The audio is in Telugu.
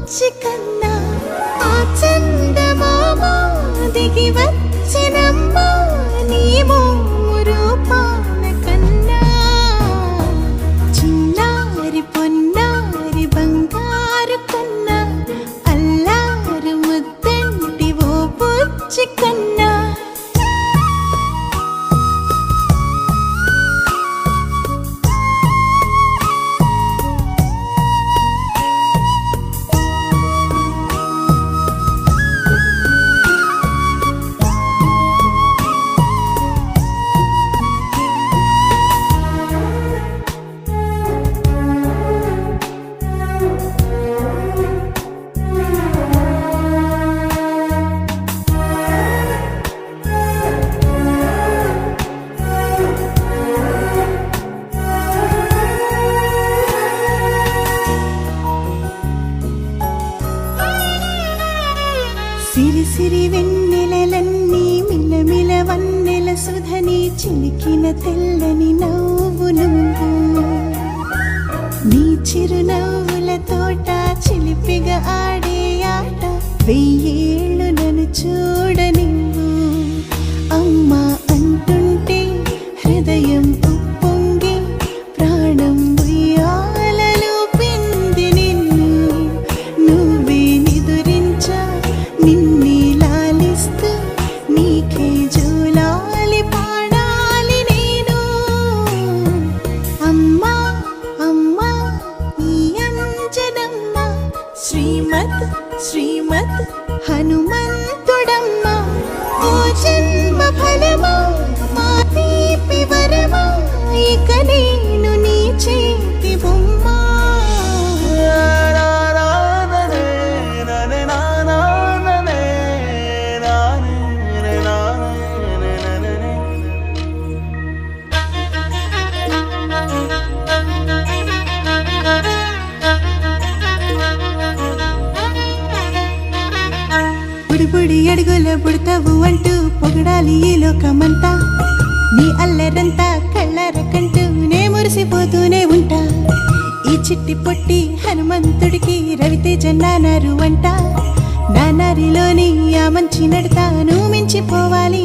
బుచ్చి కన్నా ఆ చందమామ దిగి వచ్చినమ్మ నీ మోము రూపాన కన్నా చిన్నారి పొన్నారి బంగారు కన్నా అల్లారు ముద్దంటి ఓ బుచ్చి కన్నా సిరి సిరి వెన్నెలలన్నీ మిలమిల వన్నెల సుధని చిలికిన తెల్లని నవ్వు నువ్వు నీ చిరునవ్వుల తోట చిలిపిగా ఆడే ఆట వెయ్యేళ్ళు నన్ను చూడనివ్వు అమ్మా అంటుంటే హృదయం ఉప్పొంగి ప్రాణం ఉయ్యాలలో పిండి నిన్ను నువ్వే నిదురించా నిన్నే లాలిస్తూ నీకే జోలాలి పాడాలి నేను అమ్మా అమ్మా ఈ అంజనమ్మ శ్రీమత్ శ్రీమత్ హనుమంతుడమ్మ ఓ జన్మ ఫలమా మా తీపి వరమా ఇక నేను నీ చేతి బొమ్మ బుడి అడుగుల బుడతావు అంటూ పొగడాలి ఈ లోకమంతా నీ అల్లరంతా కళ్ళరకంటూ నే మురిసిపోతూనే ఉంటా ఈ చిట్టి పొట్టి హనుమంతుడికి రవితేజ నానారు అంట నానారిలోని ఆ మంచి నడతాను మించిపోవాలి